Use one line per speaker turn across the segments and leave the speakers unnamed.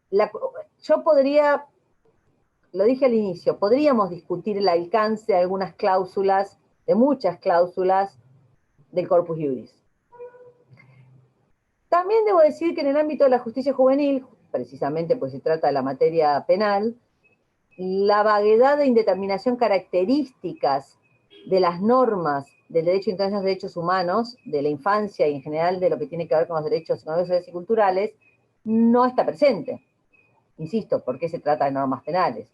la, yo podría, lo dije al inicio, podríamos discutir el alcance de algunas cláusulas, de muchas cláusulas del Corpus Juris. También debo decir que en el ámbito de la justicia juvenil, precisamente pues se trata de la materia penal, la vaguedad de indeterminación características de las normas del derecho internacional de derechos humanos, de la infancia y en general de lo que tiene que ver con los derechos económicos y culturales, no está presente. Insisto, porque se trata de normas penales.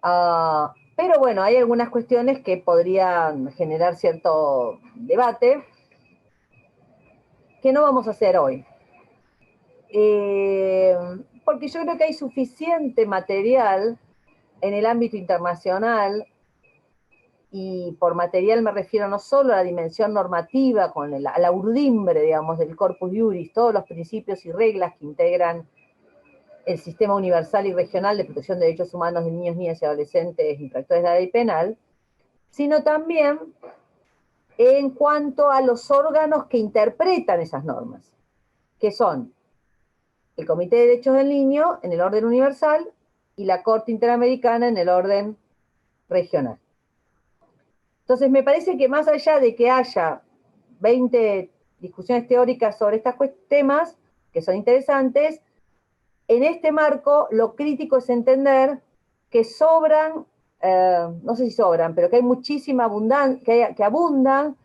Pero bueno, hay algunas cuestiones que podrían generar cierto debate que no vamos a hacer hoy. Porque yo creo que hay suficiente material en el ámbito internacional, y por material me refiero no solo a la dimensión normativa, con a la urdimbre, digamos, del Corpus Juris, todos los principios y reglas que integran el sistema universal y regional de protección de derechos humanos de niños, niñas y adolescentes infractores de la ley penal, sino también en cuanto a los órganos que interpretan esas normas, que son el Comité de Derechos del Niño en el orden universal y la Corte Interamericana en el orden regional. Entonces me parece que más allá de que haya 20 discusiones teóricas sobre estos temas, que son interesantes, en este marco lo crítico es entender que sobran, no sé si sobran, pero que hay muchísima abundancia, que abundan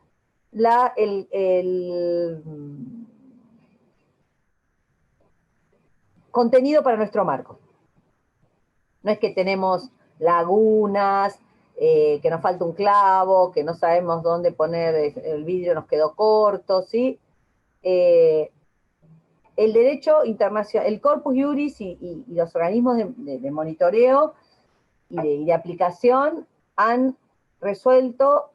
el contenido para nuestro marco. No es que tenemos lagunas, que nos falta un clavo, que no sabemos dónde poner el vidrio, nos quedó corto, ¿sí? El derecho internacional, el Corpus Juris y los organismos de monitoreo y de aplicación han resuelto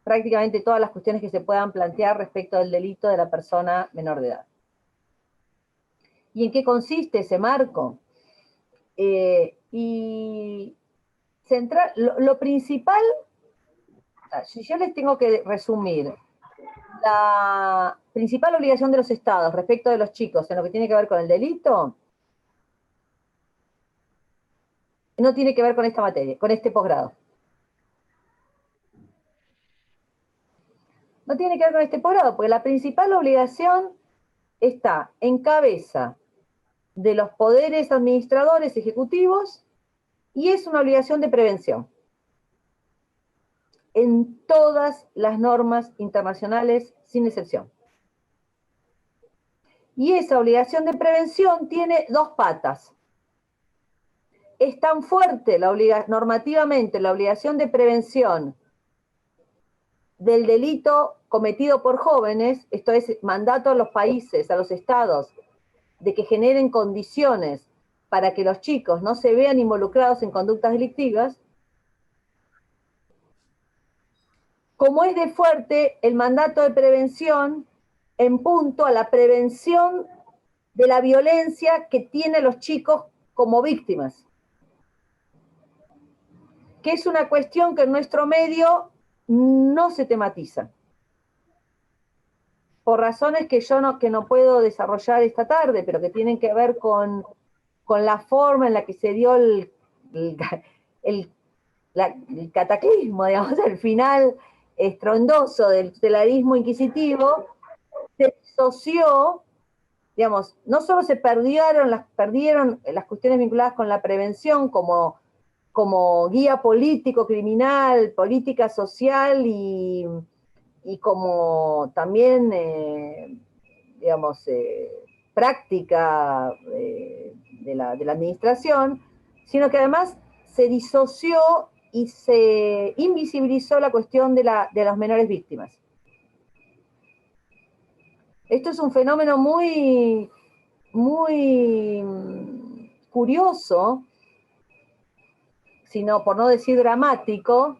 prácticamente todas las cuestiones que se puedan plantear respecto del delito de la persona menor de edad. ¿Y en qué consiste ese marco? Y central, lo principal, si yo les tengo que resumir, la principal obligación de los estados respecto de los chicos en lo que tiene que ver con el delito, no tiene que ver con esta materia, con este posgrado. No tiene que ver con este posgrado, porque la principal obligación está en cabeza de los poderes administradores ejecutivos y es una obligación de prevención en todas las normas internacionales, sin excepción. Y esa obligación de prevención tiene dos patas. Es tan fuerte normativamente la obligación de prevención del delito cometido por jóvenes, esto es mandato a los países, a los estados, de que generen condiciones para que los chicos no se vean involucrados en conductas delictivas, como es de fuerte el mandato de prevención en punto a la prevención de la violencia que tienen los chicos como víctimas, que es una cuestión que en nuestro medio no se tematiza, por razones que yo no puedo desarrollar esta tarde, pero que tienen que ver con la forma en la que se dio el cataclismo, digamos, el final estrondoso del tutelarismo inquisitivo, se disoció, digamos, no solo se perdieron las cuestiones vinculadas con la prevención como guía político, criminal, política social y como también, digamos, práctica de la administración, sino que además se disoció y se invisibilizó la cuestión de los menores víctimas. Esto es un fenómeno muy, muy curioso, sino por no decir dramático,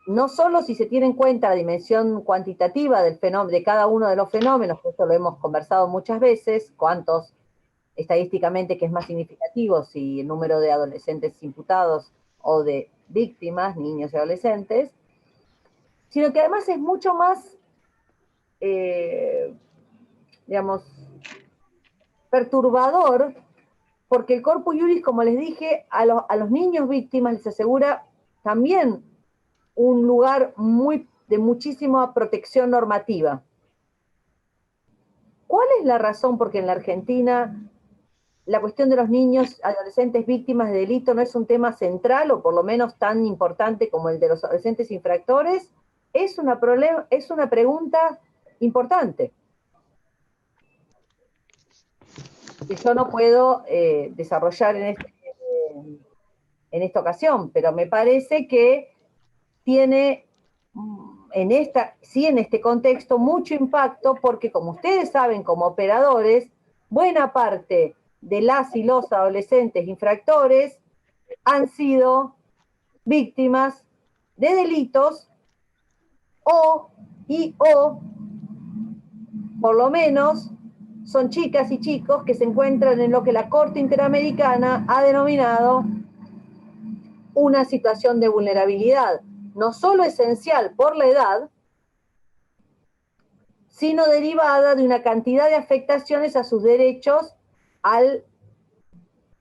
no solo si se tiene en cuenta la dimensión cuantitativa del fenómeno, de cada uno de los fenómenos, que esto lo hemos conversado muchas veces, cuántos estadísticamente que es más significativo, si el número de adolescentes imputados o de víctimas, niños y adolescentes, sino que además es mucho más, digamos, perturbador, porque el corpus iuris, como les dije, a los niños víctimas les asegura también un lugar de muchísima protección normativa. ¿Cuál es la razón? Porque en la Argentina la cuestión de los niños, adolescentes víctimas de delito no es un tema central, o por lo menos tan importante como el de los adolescentes infractores. Es una pregunta importante. Que yo no puedo desarrollar en esta ocasión, pero me parece que tiene en este contexto mucho impacto, porque como ustedes saben, como operadores, buena parte de las y los adolescentes infractores han sido víctimas de delitos o por lo menos son chicas y chicos que se encuentran en lo que la Corte Interamericana ha denominado una situación de vulnerabilidad, no solo esencial por la edad, sino derivada de una cantidad de afectaciones a sus derechos,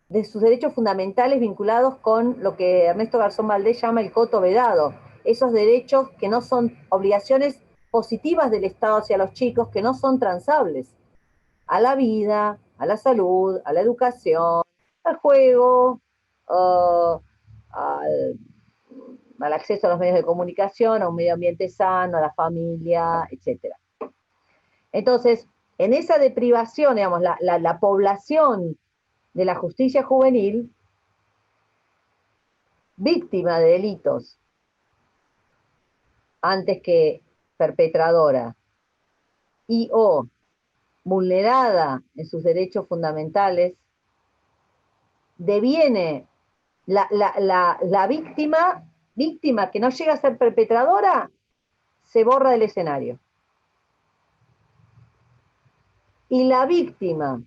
de sus derechos fundamentales vinculados con lo que Ernesto Garzón Valdés llama el coto vedado, esos derechos que no son obligaciones positivas del Estado hacia los chicos, que no son transables, a la vida, a la salud, a la educación, al juego, al acceso a los medios de comunicación, a un medio ambiente sano, a la familia, etc. Entonces, en esa deprivación, digamos, la población de la justicia juvenil, víctima de delitos antes que perpetradora o vulnerada en sus derechos fundamentales, deviene la víctima que no llega a ser perpetradora, se borra del escenario. Y la víctima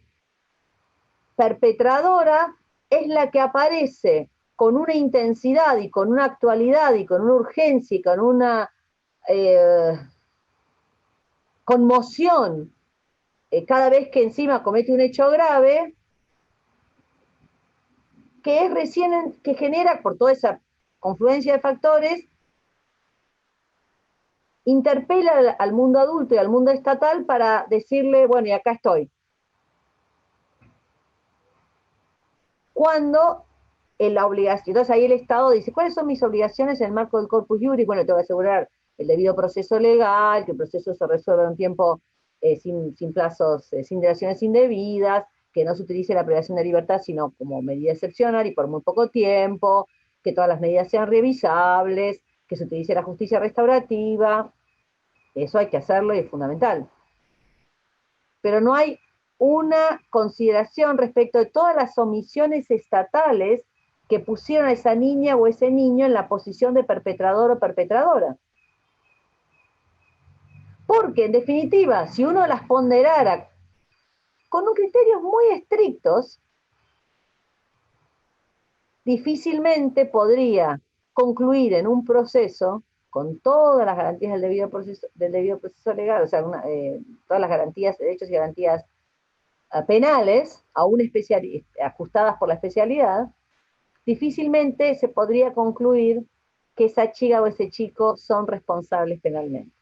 perpetradora es la que aparece con una intensidad y con una actualidad y con una urgencia y con una conmoción cada vez que encima comete un hecho grave, que es que genera, por toda esa confluencia de factores, interpela al mundo adulto y al mundo estatal para decirle, bueno, y acá estoy. Cuando la obligación, entonces ahí el Estado dice, ¿cuáles son mis obligaciones en el marco del corpus juris? Bueno, te voy a asegurar el debido proceso legal, que el proceso se resuelva en un tiempo sin plazos, sin dilaciones indebidas, que no se utilice la privación de libertad sino como medida excepcional y por muy poco tiempo, que todas las medidas sean revisables, que se utilice la justicia restaurativa. Eso hay que hacerlo y es fundamental. Pero no hay una consideración respecto de todas las omisiones estatales que pusieron a esa niña o ese niño en la posición de perpetrador o perpetradora. Porque, en definitiva, si uno las ponderara con criterios muy estrictos, difícilmente podría concluir en un proceso con todas las garantías del debido proceso legal, o sea, todas las garantías, derechos y garantías penales, aún ajustadas por la especialidad, difícilmente se podría concluir que esa chica o ese chico son responsables penalmente.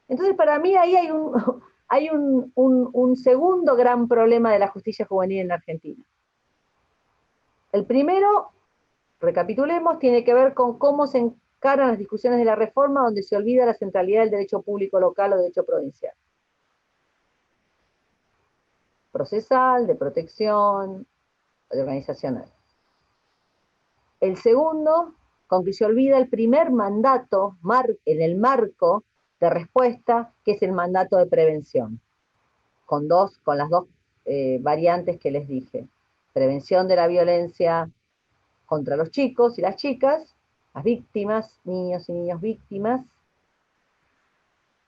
Entonces, para mí ahí hay un segundo gran problema de la justicia juvenil en la Argentina. El primero, recapitulemos, tiene que ver con cómo se encaran las discusiones de la reforma, donde se olvida la centralidad del derecho público local o derecho provincial. Procesal, de protección, de organizacional. El segundo, con que se olvida el primer mandato en el marco de respuesta, que es el mandato de prevención, con las dos variantes que les dije. Prevención de la violencia contra los chicos y las chicas, las víctimas, niños y niñas víctimas,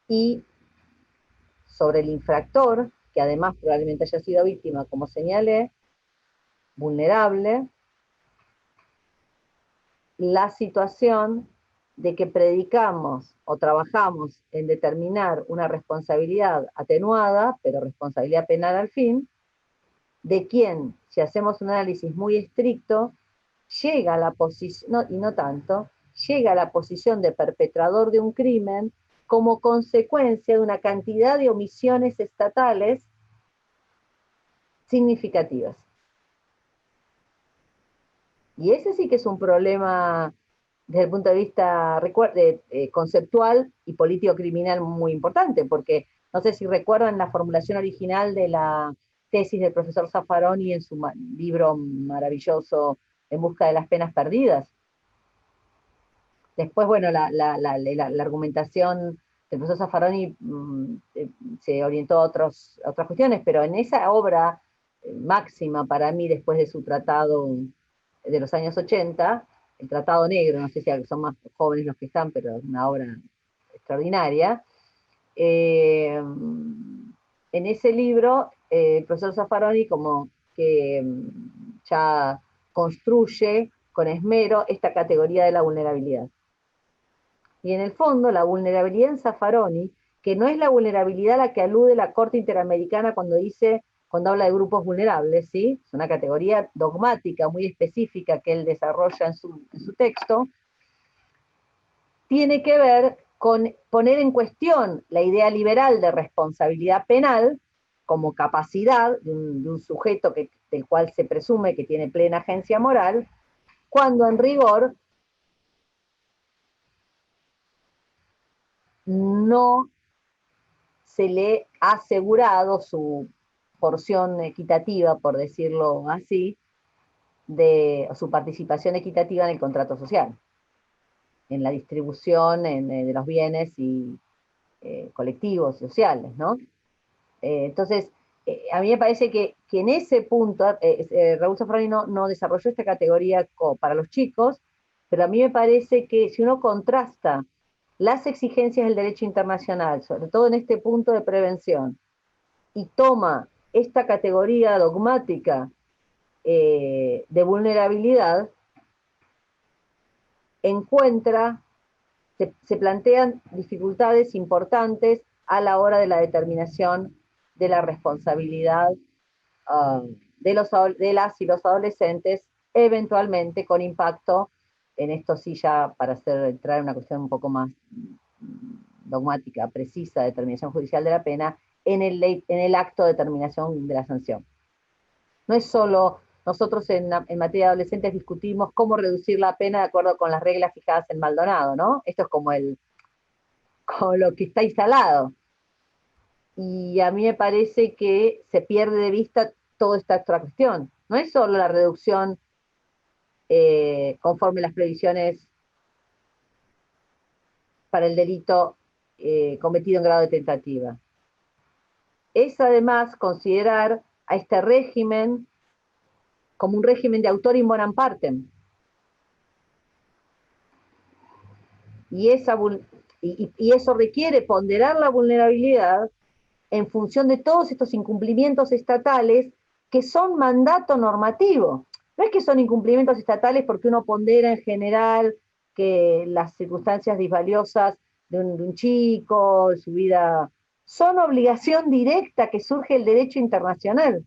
y sobre el infractor, que además probablemente haya sido víctima, como señalé, vulnerable, la situación de que predicamos o trabajamos en determinar una responsabilidad atenuada, pero responsabilidad penal al fin, de quien, si hacemos un análisis muy estricto, llega a la posición, no, y no tanto, llega a la posición de perpetrador de un crimen como consecuencia de una cantidad de omisiones estatales significativas. Y ese sí que es un problema desde el punto de vista conceptual y político-criminal muy importante, porque no sé si recuerdan la formulación original de la tesis del profesor Zaffaroni en su libro maravilloso En busca de las penas perdidas. Después, bueno, la argumentación del profesor Zaffaroni se orientó a otras cuestiones, pero en esa obra máxima para mí, después de su tratado de los años 80, el Tratado Negro, no sé si son más jóvenes los que están, pero es una obra extraordinaria. En ese libro, el profesor Zaffaroni como que ya construye con esmero esta categoría de la vulnerabilidad. Y en el fondo, la vulnerabilidad en Zaffaroni, que no es la vulnerabilidad a la que alude la Corte Interamericana cuando habla de grupos vulnerables, ¿sí? Es una categoría dogmática muy específica que él desarrolla en su texto, tiene que ver con poner en cuestión la idea liberal de responsabilidad penal como capacidad de un sujeto del cual se presume que tiene plena agencia moral, cuando en rigor no se le ha asegurado su porción equitativa, por decirlo así, de su participación equitativa en el contrato social, en la distribución de los bienes y colectivos, sociales, ¿no? Entonces, a mí me parece que en ese punto, Raúl Zaffaroni no desarrolló esta categoría para los chicos, pero a mí me parece que si uno contrasta las exigencias del derecho internacional, sobre todo en este punto de prevención, y toma esta categoría dogmática de vulnerabilidad, encuentra, se plantean dificultades importantes a la hora de la determinación de la responsabilidad de las y los adolescentes, eventualmente con impacto, en esto sí ya para entrar en una cuestión un poco más dogmática, precisa, determinación judicial de la pena, en el acto de determinación de la sanción. No es solo, nosotros en materia de adolescentes discutimos cómo reducir la pena de acuerdo con las reglas fijadas en Maldonado, ¿no? Esto es como lo que está instalado. Y a mí me parece que se pierde de vista toda esta otra cuestión. No es solo la reducción conforme las previsiones para el delito cometido en grado de tentativa. Es además considerar a este régimen como un régimen de autor in bonam partem. Y eso requiere ponderar la vulnerabilidad en función de todos estos incumplimientos estatales que son mandato normativo. No es que son incumplimientos estatales porque uno pondera en general que las circunstancias disvaliosas de un chico, de su vida, son obligación directa que surge el derecho internacional.